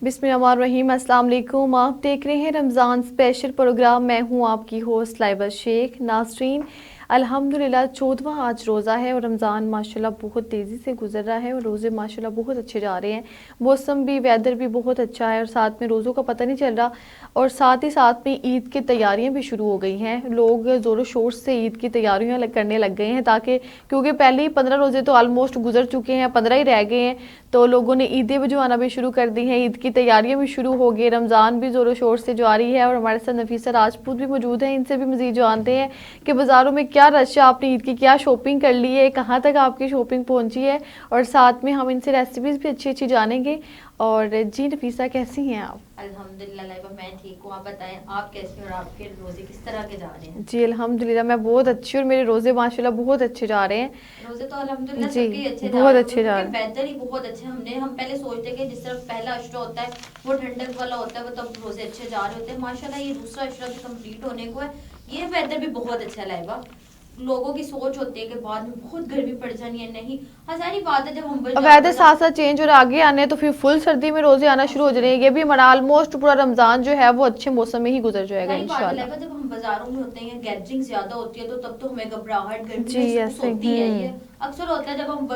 बिस्मिल्लाहिर्रहमानिर्रहीम, अस्सलाम वालेकुम। आप देख रहे हैं रमज़ान स्पेशल प्रोग्राम। मैं हूं आपकी होस्ट लाइबा शेख। नाज़रीन, अल्हम्दुलिल्लाह 14वां आज रोज़ा है और रमज़ान माशाल्लाह बहुत तेज़ी से गुजर रहा है और रोज़े माशाल्लाह बहुत अच्छे जा रहे हैं। मौसम भी, वेदर भी बहुत अच्छा है और साथ में रोज़ों का पता नहीं चल रहा। और साथ ही साथ में ईद की तैयारियां भी शुरू हो गई हैं। लोग ज़ोरों शोर से ईद की तैयारियां करने लग गए हैं, ताकि क्योंकि पहले ही 15 रोज़े तो ऑलमोस्ट गुजर चुके हैं, 15 ही रह गए हैं, तो लोगों ने ईदें भिजवाना भी शुरू कर दी हैं। ईद की तैयारियां भी शुरू हो गई, रमज़ान भी ज़ोरों शोर से जारी है। और हमारे साथ नफीसा राजपूत भी मौजूद हैं, इनसे भी मज़ीद जानते हैं कि बाज़ारों में क्या रश है, आपने ईद की क्या शॉपिंग कर ली है, कहाँ तक आपकी शॉपिंग पहुँची है, और साथ में हम इनसे रेसिपीज़ भी अच्छी अच्छी जानेंगे। और जी नफीसा, कैसी हैं आप? अल्हम्दुलिल्लाह लाइबा, मैं ठीक हूँ। आप बताएं, आप कैसे हैं और आपके रोजे किस तरह के जा रहे हैं? जी अल्हम्दुलिल्लाह, मैं बहुत अच्छी और मेरे रोज़े माशाल्लाह बहुत अच्छे जा रहे हैं। रोजे तो अल्हम्दुलिल्लाह जी सबके अच्छे जा बहुत रहे अच्छे होंगे, जा क्योंकि रहे हैं। वेदर ही बहुत अच्छे। हम पहले सोचते कि जिस तरह पहला अशरा होता है वो ठंडक वाला होता है, वो तब रोजे अच्छे जा रहे होते हैं। माशाल्लाह ये दूसरा अशरा भी कंप्लीट होने को है, ये वेदर भी बहुत अच्छा है लाइबा। लोगों की सोच होती है कि बाद में बहुत गर्मी पड़ जानी है, नहीं, हजारी बात है जब हम अब वेदर साथ साथ चेंज और आगे आने हैं, तो फिर फुल सर्दी में रोजे आना शुरू हो जाएंगे। ये भी हमारा ऑलमोस्ट पूरा रमजान जो है वो अच्छे मौसम में ही गुजर जाएगा सही बात है इंशाल्लाह। लाइबा। जब हम बाजारों में होते हैं, गैदरिंग ज्यादा होती है, तो तब तो हमें घबराहट, गर्मी जी महसूस ऐसे होती है। ये अक्सर होता है जब हम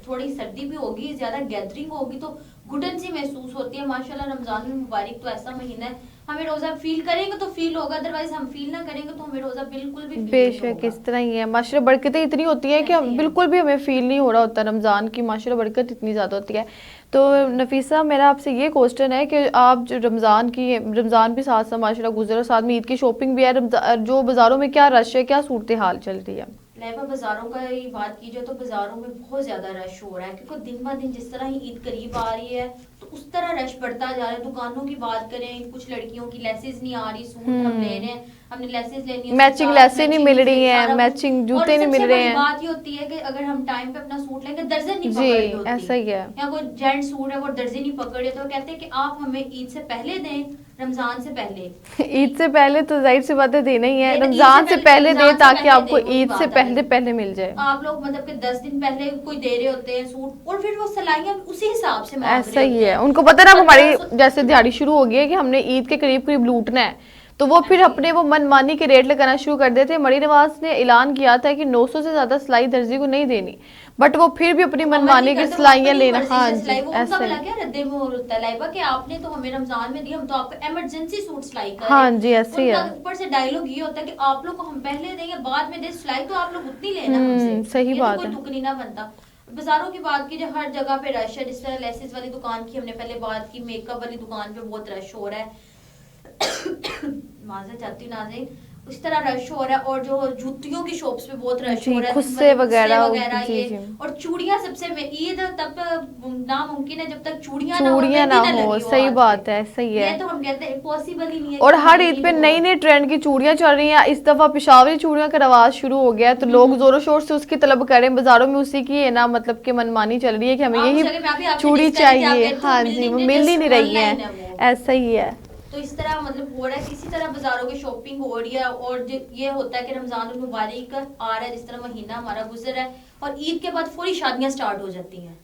थोड़ी सर्दी भी होगी, ज्यादा गैदरिंग होगी, तो घुटन सी महसूस होती है। माशाल्लाह रमजान मुबारक तो ऐसा महीना है, हमें रोजा फील करेंगे तो फील होगा, अदरवाइज हम फील ना करेंगे तो हमें रोजा बिल्कुल भी फील नहीं बेशक होगा। इस तरह ही है। माशाल्लाह बरकतें इतनी होती हैं कि ऐसे ही हम है। बिल्कुल भी हमें फील नहीं हो रहा होता रमज़ान की। माशाल्लाह बरकत इतनी ज़्यादा होती है। तो नफीसा, मेरा आपसे ये क्वेश्चन है कि आप जो रमज़ान भी साथ साथ माशाल्लाह गुजर और साथ में ईद की शॉपिंग भी है, जो बाज़ारों में क्या रश है, क्या सूरत हाल चल रही है? लाइबा बाजारों का ही बात की जाए तो बाजारों में बहुत ज्यादा रश हो रहा है, क्योंकि दिन ब दिन जिस तरह ही ईद करीब आ रही है तो उस तरह रश बढ़ता जा रहा है। दुकानों की बात करें, कुछ लड़कियों की लेसेस नहीं आ रही, सूट हम ले रहे हैं, हमने लेसेस लेनी है, मैचिंग लेसें नहीं मिल रही हैं, सारा कुछ। मैचिंग और जूते नहीं मिल सबसे रहे बड़ी हैं। बात ये होती है कि अगर हम टाइम पे अपना सूट लेंगे, दर्जन नहीं जी पकड़ रही होती, ऐसा ही है। या कोई जेंट सूट है वो दर्जन नहीं पकड़े, तो कहते हैं कि आप हमें ईद से पहले दें, रमजान से पहले। ईद से पहले तो जाहिर सी बातें देना ही है, ईद रमजान से पहले दे रमजान से ताकि पहले आपको दे, वही ईद से बात आ पहले गई। पहले मिल जाए। आप लोग मतलब कि 10 दिन पहले कोई दे रहे होते हैं सूट, और फिर वो सिलाइयाँ उसी हिसाब से मांग ऐसा रहे ही होते है, हैं। उनको पता ना अब हमारी 1500 जैसे दिहाड़ी शुरू हो गई है कि हमने ईद के करीब करीब लूटना है, तो वो फिर ऐसे ही अपने है। वो मनमानी के रेट लगाना शुरू कर देते हैं। मरी नवाज ने ऐलान किया था कि 900 से ज्यादा सिलाई दर्जी को नहीं देनी, बट वो फिर भी अपनी वो अमल मनमानी नहीं की करते, वो सिलाइयाँ अपनी लेना। मर्जी हाँ से जी सिलाई, वो उनका ऐसा भला ही। क्या रद्दे में होता है लाइबा कि आपने तो हमें रमजान में दिया, हम तो आपको इमरजेंसी सूट सिलाई कर रहे हाँ हैं। जी ऐसे ही उनका है। ऊपर से डायलॉग ये होता है कि आप लोग को हम पहले देंगे बाद में दे, सिलाई तो आप लोग उतनी लेना हमसे। सही ये तो बात कोई है। तुक नहीं ना बनता। बाजारों की बात की, जो हर जगह पे रश है, जिस तरह लेसेस वाली दुकान की हमने पहले बात की, मेकअप वाली दुकान पे बहुत रश हो रहा है। माजरत चाहती हूँ नाज़रीन, उस तरह रश हो रहा है। और जो जूतियों की शॉप्स पे बहुत रश हो जी रहा है, खुस्से वगैरह। वगैरह जी ये। जी। और चूड़ियां सबसे ईद तब नामुमकिन है जब तक चूड़ियां ना हो, चूड़ियाँ मेहंदी ना ना हो, लगी हो सही हाथ पे। बात है, सही है। ये तो हम कहते हैं पॉसिबल ही नहीं है और कि हर हमारी ईद पे ईद हो। नई नई ट्रेंड की चूड़ियां चल रही हैं। इस दफा पिशावरी चूड़ियों का रवाज शुरू हो गया है, तो लोग जोरों शोर से उसकी तलब करें। बाजारों में उसी की है ना, मतलब कि मनमानी चल रही है कि हमें आप यही उस जगह पे अभी आपसे चूड़ी डिस कर रही थी, आप चाहिए। कहते हो हाँ जी, वो मिलनी मिल ही जस्ट नहीं रही है। ऑनलाइन है वो। ऐसा ही है। तो इस तरह मतलब हो रहा है, किसी तरह बाजारों की शॉपिंग हो रही है। और ये होता है कि रमजान मुबारक आ रहा है, जिस तरह महीना हमारा गुजर है, और ईद के बाद पूरी शादियां स्टार्ट हो जाती हैं।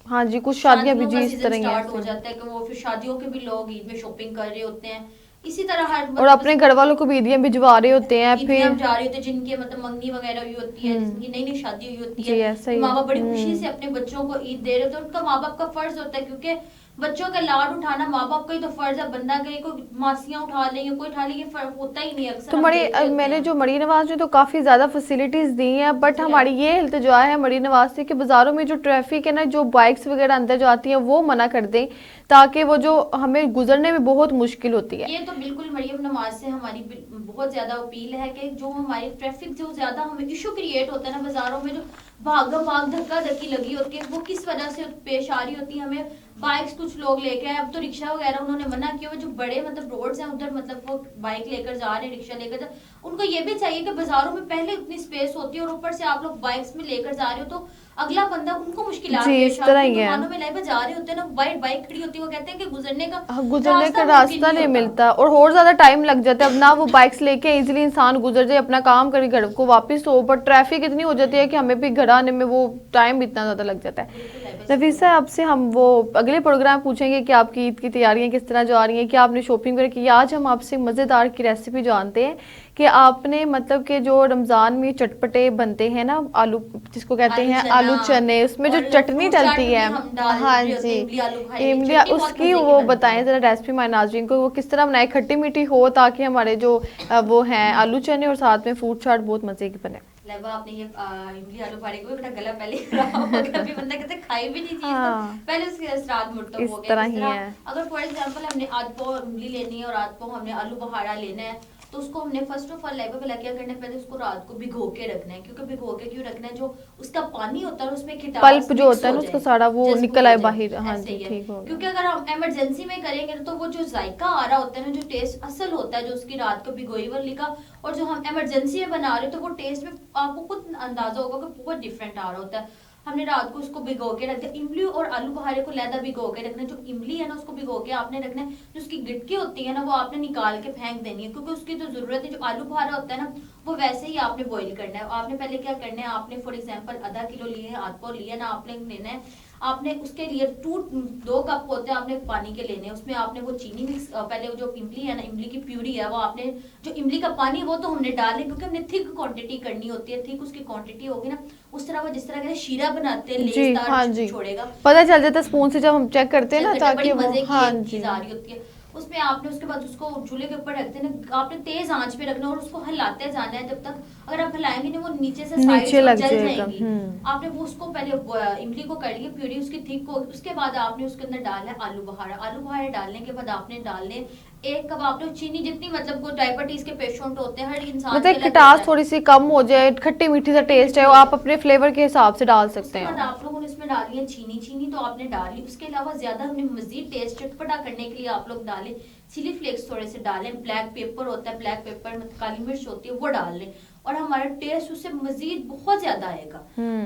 हाँ जी, कुछ शादियां भी शादियों जी का इस सीजन तरह ही स्टार्ट हो हैं। जाता है कि वो फिर शादियों के भी लोग ईद में शॉपिंग कर रहे होते हैं। इसी तरह हर और मतलब अपने घर वालों को भी ईदियां भिजवा रहे होते हैं ईदियां फिर। जा रही होती है, जिनके मतलब मंगनी वगैरह हुई होती है, जिनकी नई नई शादी हुई होती जी है, ऐसा ही माँ है। बाप बड़ी खुशी से अपने बच्चों को ईद दे रहे होते हैं। उनका माँ बाप का फर्ज होता है, क्योंकि बच्चों का लाड उठाना माँ बाप का ही तो फर्ज है। बंदा गए कोई मासियां उठा लेंगे, कोई उठा लेंगे, फर्क होता ही नहीं है, अक्सर तो हम देखते होते मैंने हैं। जो मरी नवाज में तो काफ़ी ज़्यादा फैसिलिटीज़ दी हैं, बट जी हमारी ये इल्तिजा है मरी नवाज से कि बाज़ारों में जो ट्रैफिक है ना, जो बाइक्स वगैरह अंदर जो आती हैं वो मना कर दें, ताकि वो जो हमें गुजरने में बहुत मुश्किल होती है। ये तो बिल्कुल मरियम नवाज से हमारी बहुत ज्यादा अपील है कि जो हमारी ट्रैफिक जो ज्यादा हमें इशू क्रिएट होता है ना बाजारों में, जो भागम भाग धक्का धक्की लगी होती है, वो किस वजह से पेश आ रही होती है हमें। बाइक्स कुछ लोग लेके आए, अब तो रिक्शा वगैरह उन्होंने मना किया हुआ, जो बड़े मतलब रोड्स हैं उधर मतलब वो बाइक लेकर जा रहे हैं, रिक्शा लेकर जा, उनको ये भी चाहिए कि बाजारों में पहले उतनी स्पेस होती है, और ऊपर से आप लोग बाइक्स में लेकर जा रहे हो तो अगला बंदा उनको मुश्किल जी पेश इस आती तरह है। ही है। दुकानों में लाइव जा रहे होते हैं ना, वाइट बाइक खड़ी होती है, वो कहते हैं कि गुजरने का गुजरने का मुमकिन रास्ता नहीं होता। मिलता और ज़्यादा टाइम लग जाता है। अब ना वो बाइक्स लेके इजीली इंसान गुजर जाए, अपना काम करे, घर को वापस हो, पर ट्रैफिक इतनी हो जाती है कि हमें भी घर आने में वो टाइम इतना ज़्यादा लग जाता है। बिल्कुल है, नफीसा, आपसे हम वो अगले प्रोग्राम पूछेंगे कि आपकी ईद की तैयारियां किस तरह जा रही हैं, क्या आपने शॉपिंग वगैरह की। आज हम आपसे मज़ेदार की रेसिपी जानते हैं कि आपने मतलब कि जो रमज़ान में चटपटे बनते हैं ना, आलू जिसको कहते हैं आलू चने, उसमें जो और चटनी फ्रूट चाट डलती में भी है, हम डाल हाँ रहे होते जी, हैं इमली आलू बुखारे की इमली, चटनी, बहुत उसकी मजे की वो बनती बताएं है। ज़रा रेसिपी हमारे नाज़रीन को, वो किस तरह बनाए, खट्टी मीठी हो ताकि हमारे जो वो हैं आलू चने और साथ में फ्रूट चाट बहुत मज़े की बने। लेबा आपने ये इमली आलू बुखारे को भी बड़ा गला पहले खराब हो गया, अभी बंदा कहते खाई भी नहीं चीज तो हाँ, पहले उसके असरात मुर्तब इस हो गए। तरह जिस ही तरह है। अगर फॉर एग्जांपल हमने आध पाव इमली लेनी है और आध पाव हमने आलू बुखारा लेना है, तो उसको हमने फर्स्ट ऑफ ऑल लेबा वाला क्या करना है, पहले उसको रात को भिगो के रखना है। क्योंकि भिगो के क्यों रखना है, जो उसका पानी होता है उसमें खिटास पल्प जो मिक्स होता है हो ना उसका जाए, सारा वो जज्ब निकल हो आए जाए, बाहर। हाँ ऐसे जी, ही है। ठीक हो क्योंकि गया। अगर हम इमरजेंसी में करेंगे तो वो जो जायका आ रहा होता है ना, जो टेस्ट असल होता है जो उसकी रात को भिगोई वाली का, और जो हम इमरजेंसी में बना रहे हैं तो वो टेस्ट में आपको खुद अंदाजा होगा कि बहुत डिफरेंट आ रहा होता है। हमने रात को उसको भिगो के रख दिया। इमली और आलू बुखारे को लहदा भिगो के रखना है। जो इमली है ना उसको भिगो के आपने रखना है, जो उसकी गिटकी होती है ना वो आपने निकाल के फेंक देनी है, क्योंकि उसकी जो जरूरत है, जो आलू बुखारा होता है ना वो वैसे ही आपने बॉईल करना है। आपने पहले क्या करना है, आपने फॉर एग्जाम्पल आधा किलो लिए है, आध पाव लिया ना, आपने लेना है, आपने उसके लिए 2 कप होते हैं आपने पानी के लेने हैं। उसमें आपने वो चीनी मिक्स, पहले वो जो इमली है ना, इमली की प्यूरी है वो आपने, जो इमली का पानी वो तो हमने डाले, क्योंकि हमने थिक क्वांटिटी करनी होती है। थिक उसकी क्वांटिटी होगी ना, उस तरह वो जिस तरह के शीरा बनाते हैं जी, हाँ लेसदार जी, छोड़ेगा, पता चल जाता है स्पून से जब हम चेक करते हैं ना, बड़ी ताकि वो, मजे की हाँ एक जी, चीज आ रही होती है। उसमें आपने उसके बाद उसको चूल्हे के ऊपर रख देना, आपने तेज आंच पे रखना और उसको हिलाते जाना है जब तक, अगर आप हिलाएंगे नहीं वो नीचे से साइड नीचे से लग जल जाएगा। जाएंगी। आपने वो उसको पहले इमली को कर लिया प्यूरी उसकी थिक को, उसके बाद आपने उसके अंदर डालना है आलू बुखारा। आलू बुखारे डालने के बाद आपने डालने 1 कप, आपने चीनी जितनी, मतलब वो डायबिटीज के पेशेंट होते हैं, हर इंसान मतलब के एक अलग खटास होता है। थोड़ी सी कम हो जाए, खट्टी मीठी सा टेस्ट है, वो आप अपने फ्लेवर के हिसाब से डाल सकते उसके बाद हैं। आप लोगों ने इसमें डाली है चीनी। चीनी तो आपने डाली, उसके अलावा ज्यादा हमने मजीद टेस्ट चटपटा करने के लिए आप लोग डालें चिली फ्लेक्स, थोड़े से डालें, ब्लैक पेपर होता है, ब्लैक पेपर मतलब काली मिर्च होती है वो डाल लें, और हमारा टेस्ट उससे मजीद बहुत ज्यादा आएगा।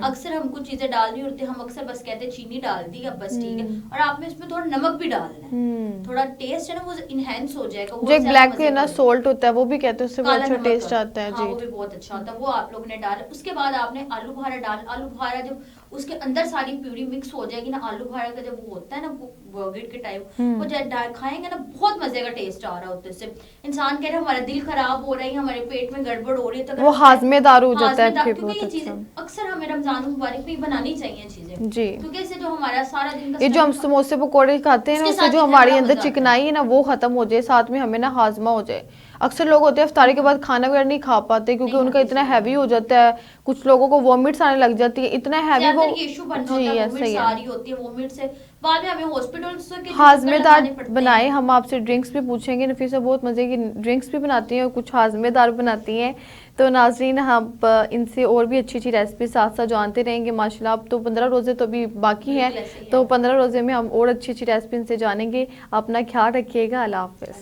अक्सर हम कुछ चीजें डाल नहीं होती, हम अक्सर बस कहते हैं चीनी डाल दी अब बस ठीक है, और आपने इसमें थोड़ा नमक भी डालना है, थोड़ा टेस्ट है ना वो इनहेंस हो जाएगा। जो एक ब्लैक पे ना सोल्ट होता है वो भी कहते हैं, उससे बहुत काला अच्छा नमक टेस्ट का, आता है हाँ जी। वो भी बहुत अच्छा होता है, वो आप लोगों ने डाला। उसके बाद आपने आलू बुखारा डाल, आलू बुखारा जब उसके अंदर सारी प्यूरी मिक्स हो जाएगी ना, आलू बुखारा का जब वो होता है ना वो गिट के टाइप, वो जब खाएंगे ना बहुत मजे का टेस्ट आ रहा होता है। इससे इंसान कह रहा है हमारा दिल खराब हो रहा है, हमारे पेट में गड़बड़ हो रही है, तो अगर वो हाजमेदार हो जाता है फिर क्योंकि बहुत ये अच्छा। चीजें अक्सर हमें रमजान मुबारक में बनानी चाहिए चीजें जी, क्योंकि इससे जो हमारा सारा दिन का ये जो हम समोसे पकोड़े खाते हैं ना, उसके उससे साथ जो कितना हमारे बड़ा अंदर मजा आता है। चिकनाई है ना वो खत्म हो जाए, साथ में हमें ना हाजमा हो जाए। अक्सर लोग होते हैं इफ्तारी के बाद खाना वगैरह नहीं खा पाते क्योंकि नहीं उनका खाते, इतना सही हैवी बात हो जाता है, कुछ लोगों को वॉमिट्स आने लग जाती है, इतना हैवी वो, ज्यादातर ये इशू बनना जी होता है, ऐसा ही वोमिट्स है। आ रही होती है, वोमिट से बाद में हमें हॉस्पिटल के चक्कर हाजमेदार लगाने पड़ते बनाए। हैं। हम आपसे ड्रिंक्स भी पूछेंगे, नफीसा बहुत मज़े की ड्रिंक्स भी बनाती हैं और कुछ हाजमेदार बनाती हैं, तो नाजरीन हम इनसे और भी अच्छी अच्छी रेसिपी साथ साथ जानते रहेंगे माशाल्लाह। अब तो 15 रोज़े तो अभी बाकी हैं, बिल्कुल ऐसे ही तो है। 15 रोज़े में हम और अच्छी अच्छी रेसिपी इनसे जानेंगे। अपना ख्याल रखिएगा, अल्लाह हाफ़िज़।